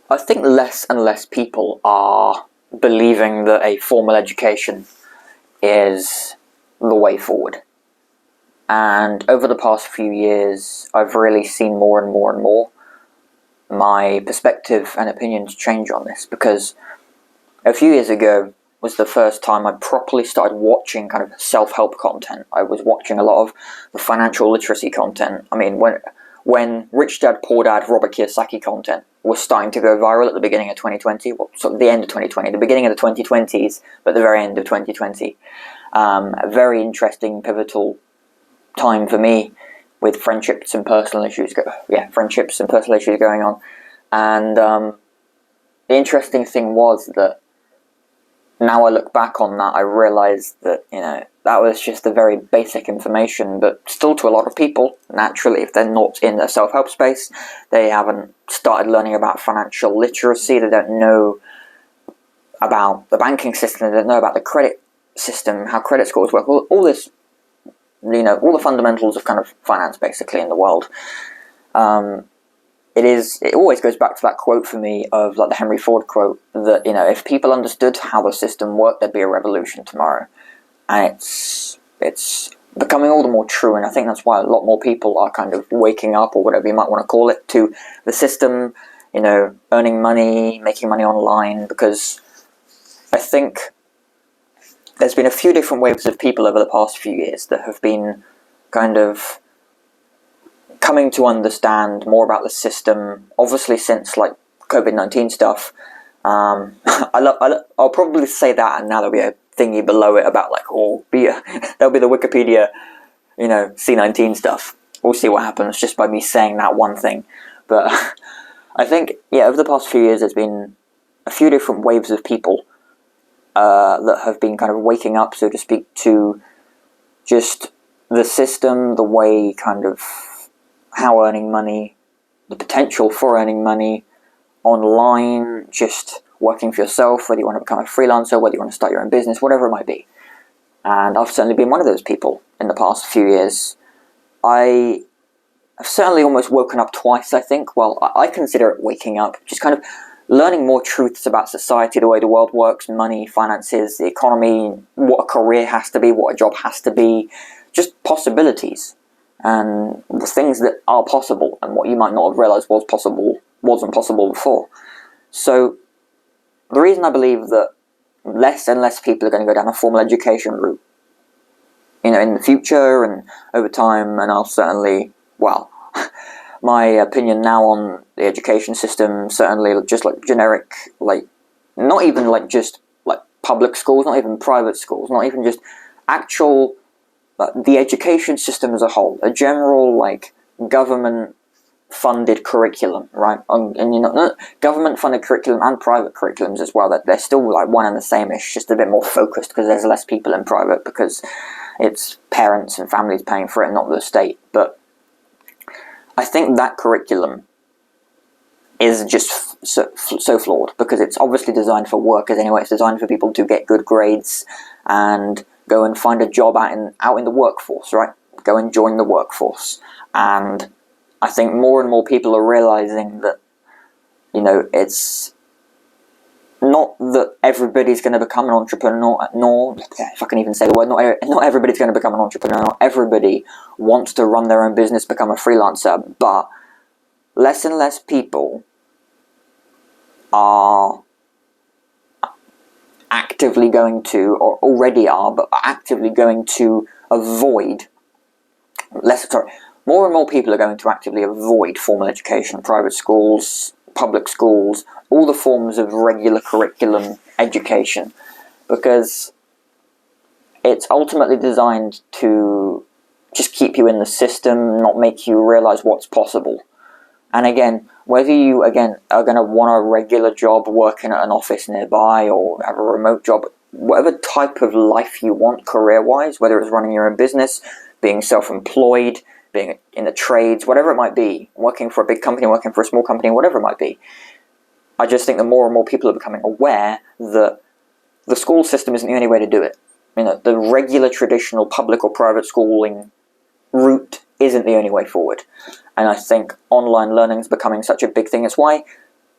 I think less and less people are believing that a formal education is the way forward. And over the past few years, I've really seen more and more and more my perspective and opinions change on this, because a few years ago was the first time I properly started watching kind of self-help content. I was watching a lot of the financial literacy content. I mean, when Rich Dad Poor Dad Robert Kiyosaki content was starting to go viral at the beginning of 2020, well, sort of the end of 2020, the beginning of the 2020s, but the very end of 2020. A very interesting, pivotal time for me, with friendships and personal issues going on. And the interesting thing was that now I look back on that, I realised that, that was just the very basic information, but still to a lot of people, naturally, if they're not in the self-help space, they haven't started learning about financial literacy, they don't know about the banking system, they don't know about the credit system, how credit scores work, all this, all the fundamentals of kind of finance, basically, in the world. It always goes back to that quote for me of, like, the Henry Ford quote, that, if people understood how the system worked, there'd be a revolution tomorrow. And it's becoming all the more true, and I think that's why a lot more people are kind of waking up, or whatever you might want to call it, to the system, earning money, making money online, because I think there's been a few different waves of people over the past few years that have been kind of coming to understand more about the system, obviously since, like, COVID-19 stuff. I'll probably say that, and now there'll be a thingy below it about, like, there'll be the Wikipedia, C19 stuff. We'll see what happens just by me saying that one thing. But I think, over the past few years, there's been a few different waves of people that have been kind of waking up, so to speak, to just the system, the way, kind of, how earning money, the potential for earning money online, just working for yourself, whether you want to become a freelancer, whether you want to start your own business, whatever it might be. And I've certainly been one of those people in the past few years. I have certainly almost woken up twice, I think. Well, I consider it waking up, just kind of learning more truths about society, the way the world works, money, finances, the economy, what a career has to be, what a job has to be, just possibilities. And the things that are possible, and what you might not have realised wasn't possible before. So the reason I believe that less and less people are going to go down a formal education route, in the future and over time, and I'll certainly, my opinion now on the education system, certainly just like generic, like, not even like just like public schools, not even private schools, not even just actual, the education system as a whole, a general, like, government-funded curriculum, right? And government-funded curriculum and private curriculums as well, that they're still, like, one and the same-ish, just a bit more focused, because there's less people in private, because it's parents and families paying for it, not the state. But I think that curriculum is just so flawed, because it's obviously designed for workers anyway. It's designed for people to get good grades and go and find a job out in the workforce, right? Go and join the workforce. And I think more and more people are realizing that, it's not that everybody's going to become an entrepreneur, if I can even say the word, not everybody's going to become an entrepreneur, not everybody wants to run their own business, become a freelancer, but less and less people are actively going to, or already are, but are actively going to avoid, more and more people are going to actively avoid formal education, private schools, public schools, all the forms of regular curriculum education, because it's ultimately designed to just keep you in the system, not make you realize what's possible. And again, whether you, are going to want a regular job working at an office nearby, or have a remote job, whatever type of life you want career-wise, whether it's running your own business, being self-employed, being in the trades, whatever it might be, working for a big company, working for a small company, whatever it might be, I just think that more and more people are becoming aware that the school system isn't the only way to do it. The regular traditional public or private schooling route isn't the only way forward. And I think online learning is becoming such a big thing. It's why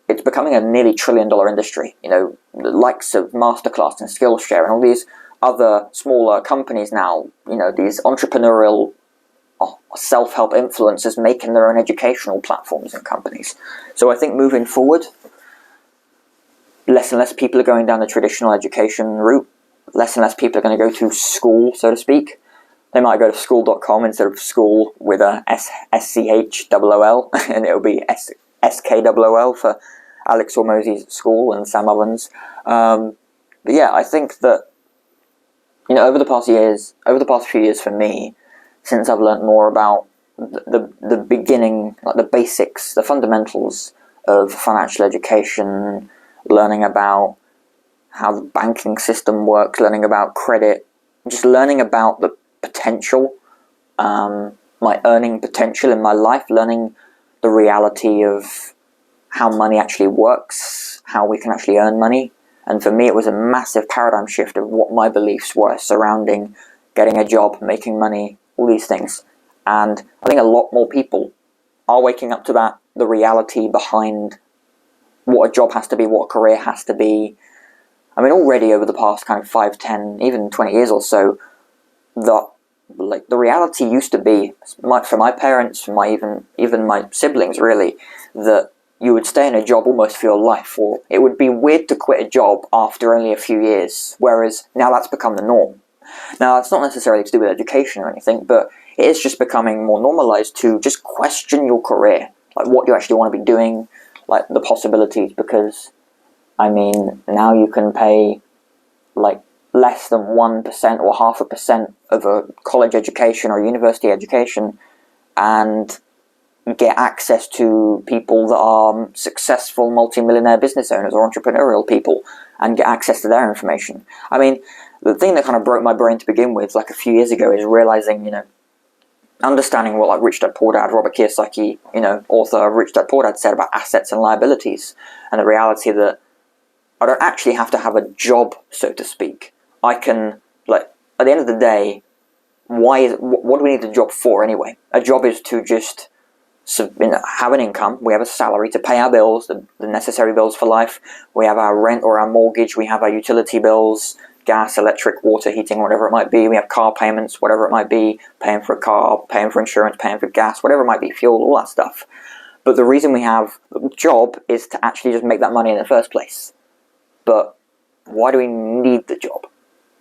it's becoming a nearly $1 trillion industry. You know, the likes of Masterclass and Skillshare and all these other smaller companies now, you know, these entrepreneurial self-help influencers making their own educational platforms and companies. So I think moving forward, less and less people are going down the traditional education route. Less and less people are going to go to school, so to speak. They might go to school.com instead of school with a SCHOOL, and it'll be SKOOL for Alex Hormozy's school and Sam Ovens. But yeah, I think that, you know, over the past few years for me, since I've learned more about the beginning, like the basics, the fundamentals of financial education, learning about how the banking system works, learning about credit, just learning about the potential, my earning potential in my life, learning the reality of how money actually works, how we can actually earn money. And for me, it was a massive paradigm shift of what my beliefs were surrounding getting a job, making money, all these things. And I think a lot more people are waking up to that, the reality behind what a job has to be, what a career has to be. I mean, already over the past kind of 5, 10, even 20 years or so, the reality used to be, for my parents, for my even my siblings really, that you would stay in a job almost for your life, or it would be weird to quit a job after only a few years, whereas now that's become the norm. Now, it's not necessarily to do with education or anything, but it is just becoming more normalized to just question your career, like what you actually want to be doing, like the possibilities, because, I mean, now you can pay like less than 1% or 0.5% of a college education or university education and get access to people that are successful multi-millionaire business owners or entrepreneurial people and get access to their information. I mean, the thing that kind of broke my brain to begin with, like a few years ago, is realizing, you know, understanding what like Rich Dad Poor Dad, Robert Kiyosaki, you know, author of Rich Dad Poor Dad, said about assets and liabilities, and the reality that I don't actually have to have a job, so to speak. I can, like, at the end of the day, what do we need a job for anyway? A job is to just have an income. We have a salary to pay our bills, the necessary bills for life. We have our rent or our mortgage. We have our utility bills, gas, electric, water, heating, whatever it might be. We have car payments, whatever it might be, paying for a car, paying for insurance, paying for gas, whatever it might be, fuel, all that stuff. But the reason we have a job is to actually just make that money in the first place. But why do we need the job?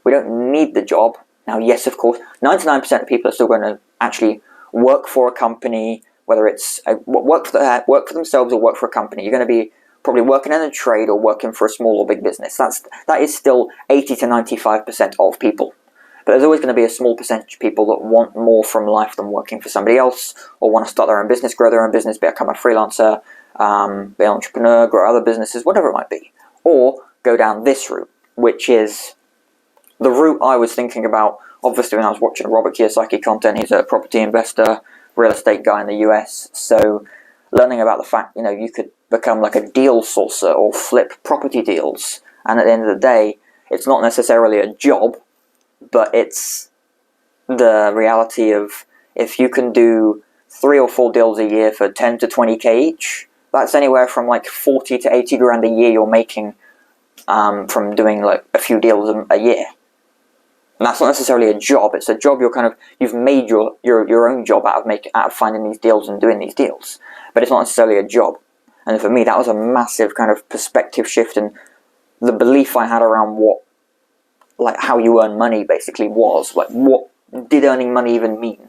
We don't need the job. Now, yes, of course, 99% of people are still going to actually work for a company, whether it's work for themselves or work for a company. You're going to be probably working in a trade or working for a small or big business. That is still 80 to 95% of people. But there's always going to be a small percentage of people that want more from life than working for somebody else, or want to start their own business, grow their own business, become a freelancer, be an entrepreneur, grow other businesses, whatever it might be. Or go down this route, which is the route I was thinking about, obviously, when I was watching Robert Kiyosaki content. He's a property investor, real estate guy in the US. So learning about the fact, you know, you could become like a deal sourcer or flip property deals. And at the end of the day, it's not necessarily a job, but it's the reality of if you can do 3 or 4 deals a year for 10 to 20k each, that's anywhere from like 40 to 80 grand a year you're making from doing like a few deals a year. And that's not necessarily a job. It's a job you've made your own job out of finding these deals and doing these deals. But it's not necessarily a job. And for me, that was a massive kind of perspective shift, and the belief I had around how you earn money basically was, like, what did earning money even mean?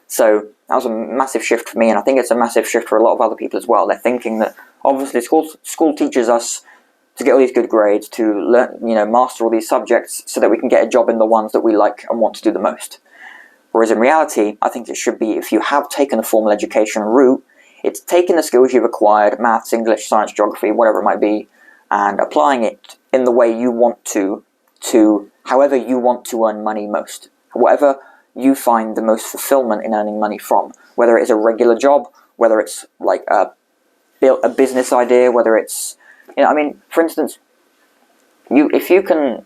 So that was a massive shift for me, and I think it's a massive shift for a lot of other people as well. They're thinking that obviously school teaches us to get all these good grades, to learn, master all these subjects so that we can get a job in the ones that we like and want to do the most. Whereas in reality, I think it should be, if you have taken a formal education route, it's taking the skills you've acquired, maths, English, science, geography, whatever it might be, and applying it in the way you want to however you want to earn money most. Whatever you find the most fulfillment in earning money from, whether it's a regular job, whether it's like a business idea, whether it's, for instance, if you can,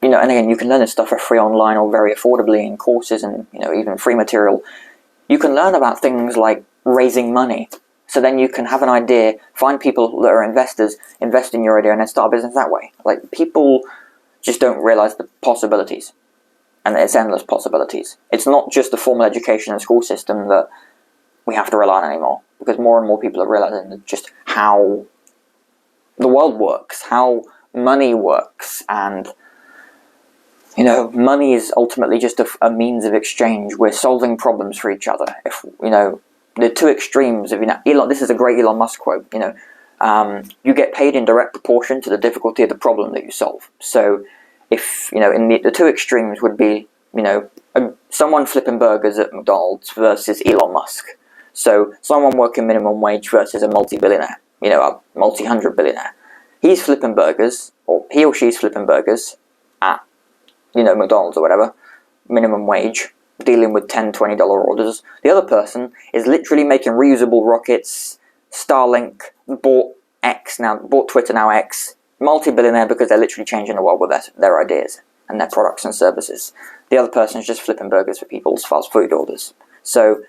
and again, you can learn this stuff for free online or very affordably in courses and, even free material. You can learn about things like raising money, So then you can have an idea, find people that are investors, invest in your idea, and then start a business that way. Like, people just don't realize the possibilities, and it's endless possibilities. It's not just the formal education and school system that we have to rely on anymore, because more and more people are realizing just how the world works, how money works, and money is ultimately just a means of exchange. We're solving problems for each other. If the two extremes of Elon, this is a great Elon Musk quote. You get paid in direct proportion to the difficulty of the problem that you solve. So, if in the two extremes would be someone flipping burgers at McDonald's versus Elon Musk. So, someone working minimum wage versus a multi-billionaire, a multi-hundred billionaire. He's flipping burgers, or he or she's flipping burgers at McDonald's or whatever, minimum wage, dealing with $10, $20 orders. The other person is literally making reusable rockets, Starlink, bought Twitter, now X, multi-billionaire, because they're literally changing the world with their ideas and their products and services. The other person is just flipping burgers for people's fast food orders. So,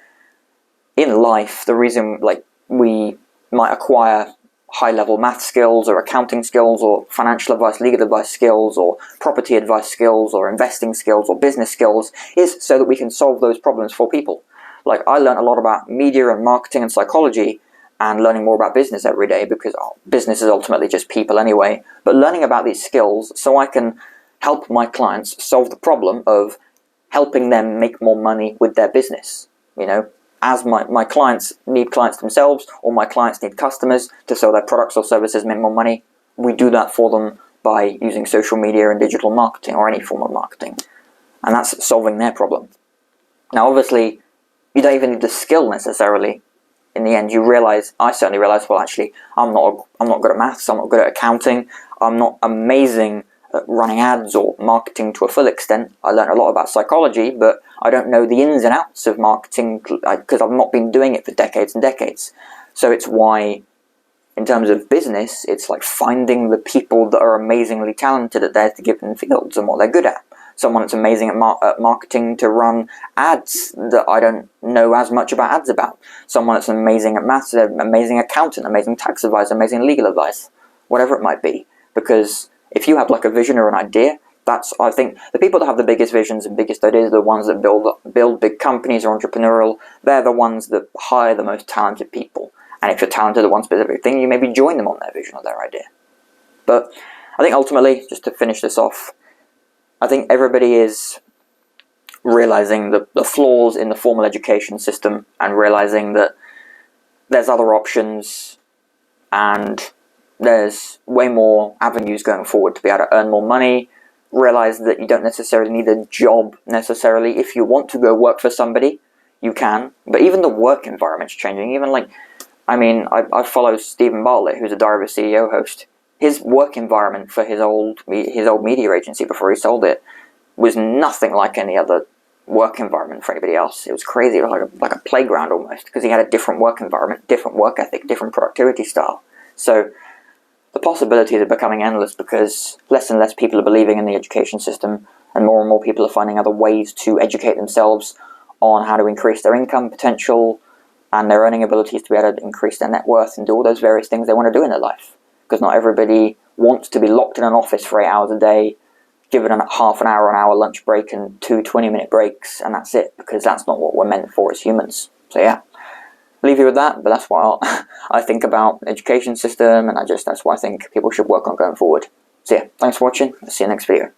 in life, the reason we might acquire high-level math skills or accounting skills or financial advice, legal advice skills or property advice skills or investing skills or business skills is so that we can solve those problems for people. Like, I learned a lot about media and marketing and psychology and learning more about business every day, because business is ultimately just people anyway, but learning about these skills so I can help my clients solve the problem of helping them make more money with their business. As my clients need clients themselves, or my clients need customers to sell their products or services, make more money, we do that for them by using social media and digital marketing or any form of marketing. And that's solving their problem. Now, obviously, you don't even need the skill necessarily. In the end, I certainly realized, well, actually, I'm not good at maths, I'm not good at accounting, I'm not amazing at running ads or marketing to a full extent. I learned a lot about psychology, but I don't know the ins and outs of marketing because I've not been doing it for decades and decades. So it's why, in terms of business, it's like finding the people that are amazingly talented at their given fields and what they're good at. Someone that's amazing at marketing to run ads that I don't know as much about ads about. Someone that's amazing at maths, an amazing accountant, amazing tax advisor, amazing legal advice, whatever it might be. Because if you have a vision or an idea, I think the people that have the biggest visions and biggest ideas are the ones that build big companies or entrepreneurial. They're the ones that hire the most talented people. And if you're talented at one specific thing, you maybe join them on their vision or their idea. But I think ultimately, just to finish this off, I think everybody is realizing the flaws in the formal education system and realizing that there's other options and there's way more avenues going forward to be able to earn more money. Realize that you don't necessarily need a job necessarily. If you want to go work for somebody, you can. But even the work environment's changing. I follow Stephen Bartlett, who's a Diary of a CEO host. His work environment for his old media agency before he sold it was nothing like any other work environment for anybody else. It was crazy. It was like a playground almost, because he had a different work environment, different work ethic, different productivity style. So the possibilities are becoming endless because less and less people are believing in the education system, and more people are finding other ways to educate themselves on how to increase their income potential and their earning abilities to be able to increase their net worth and do all those various things they want to do in their life. Because not everybody wants to be locked in an office for 8 hours a day, given a half an hour lunch break and 2 20-minute breaks, and that's it, because that's not what we're meant for as humans. So yeah, I'll leave you with that, but that's what I think about the education system, and that's why I think people should work on going forward. So yeah, thanks for watching. I'll see you next video.